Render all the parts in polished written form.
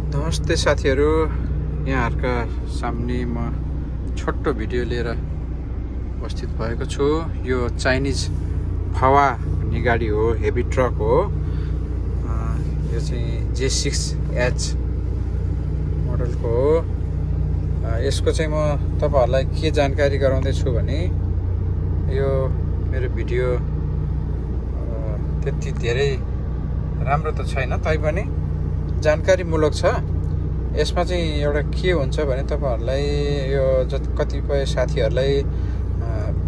नमस्ते साथीहरू, यहाँहरूका सामने म छोटो भिडियो लिएर उपस्थित भएको छु। यो चाइनिज फावा भन्ने गाडी हो, हेभी ट्रक हो। यो चाहिँ J6H मोडलको हो। यसको चाहिँ म तपाईहरुलाई के जानकारी गराउँदैछु भने यो मेरो भिडियो त्यति धेरै राम्रो त छैन, तैपनि जानकारीमूलक छ। यसमा चाहिँ एउटा के हुन्छ भने तपाईहरुलाई यो कतिपय साथीहरुलाई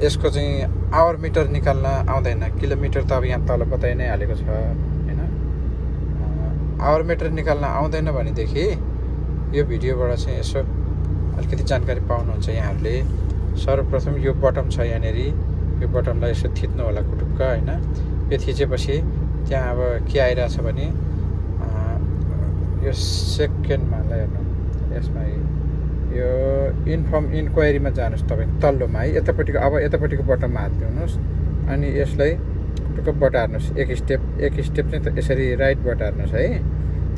यसको चाहिँ आवर मिटर निकाल्न आउँदैन। किलोमिटर त अब यहाँ तल बताइ नै हालेको छ हैन। आवर मिटर निकाल्न आउँदैन भनेदेखि यो भिडियोबाट चाहिँ यसो अलिकति जानकारी पाउनुहुन्छ यहाँहरुले। सर्वप्रथम यो बटम छ यहाँनेरि, यो बटमलाई यसो थिच्नु होला कुटुक्क हैन। यो थिचेपछि त्यहाँ अब के आइराछ भने यो सेकेन्डमा हेर्नु, यसमा यो इन्फर्म इन्क्वायरीमा जानुस् तपाई तल्लोमा है। यतापट्टिको बटममा हात दिउनुस् अनि यसलाई टुक्क बटार्नुस्। एक स्टेप चाहिँ यसरी राइट बटार्नुस् है।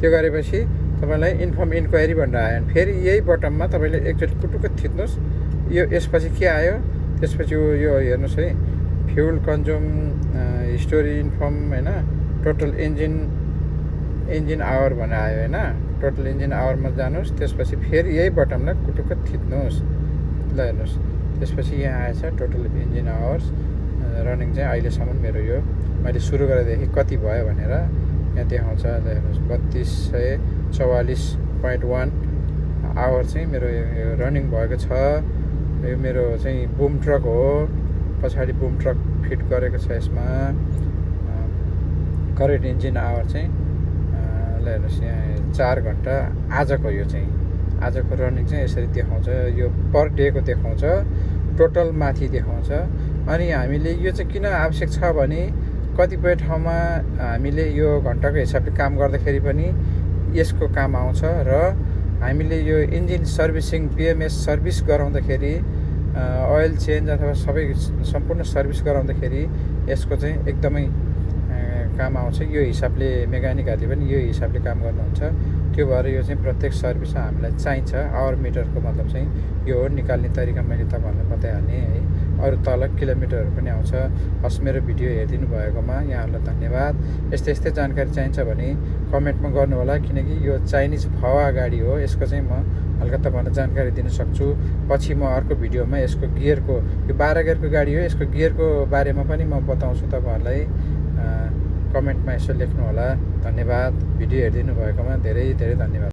त्यो गरेपछि तपाईलाई इन्फर्म इन्क्वायरी भनेर आयो भने फेरि यही बटममा तपाईले एकचोटि कुटुक्क थिच्नुस्। यो यसपछि के आयो, त्यसपछि यो हेर्नुस् है, फ्युल कन्ज्युम हिस्टोरी इन्फर्म हैन, टोटल इन्जिन आवर भनेर आयो हैन। टोटल इन्जिन आवरमा जानुस्, त्यसपछि फेरि यही बटमलाई कुटुक्क थिच्नुस्। ल हेर्नुस्, त्यसपछि यहाँ आएछ टोटल इन्जिन आवर्स रनिङ चाहिँ अहिलेसम्म मेरो यो मैले सुरु गरेदेखि कति भयो भनेर यहाँ देखाउँछ। ल हेर्नुस् 3244.1 आवर चाहिँ मेरो यो रनिङ भएको छ। यो मेरो चाहिँ बुम ट्रक हो, पछाडि बुम ट्रक फिट गरेको छ यसमा। करेन्ट इन्जिन आवर चाहिँ ल हेर्नुस् यहाँ 4 घण्टा आजको, यो चाहिँ आजको रनिङ चाहिँ यसरी देखाउँछ। यो पर डेको देखाउँछ, टोटल माथि देखाउँछ। अनि हामीले यो चाहिँ किन आवश्यक छ भने कतिपय ठाउँमा हामीले यो घण्टाको हिसाबले काम गर्दाखेरि पनि यसको काम आउँछ। र हामीले यो इन्जिन सर्भिसिङ PMS सर्भिस गराउँदाखेरि ओइल चेन्ज अथवा सम्पूर्ण सर्भिस गराउँदाखेरि यसको चाहिँ एकदमै काम आउँछ। यो हिसाबले मेकानिकहरूले पनि यो हिसाबले काम गर्नुहुन्छ। त्यो भएर यो चाहिँ प्रत्येक सर्भिसमा हामीलाई चाहिन्छ। आवर मिटरको मतलब चाहिँ यो हो। निकाल्ने तरिका मैले तपाईहरुलाई बताइहालेँ है। अरू तल किलोमिटरहरू पनि आउँछ। हस्, मेरो भिडियो हेरिदिनु भएकोमा यहाँहरूलाई धन्यवाद। यस्तै जानकारी चाहिन्छ भने कमेन्टमा गर्नु होला, किनकि यो चाइनिज फावा गाडी हो। यसको चाहिँ म हल्का तपाईहरुलाई जानकारी दिन सक्छु। पछि म अर्को भिडियोमा यसको गियरको, यो 12 गियरको गाडी हो, यसको गियरको बारेमा पनि म बताउँछु तपाईहरुलाई। कमेन्टमा यसो लेख्नु होला। धन्यवाद। भिडियो हेरिदिनु भएकोमा धेरै धेरै धन्यवाद।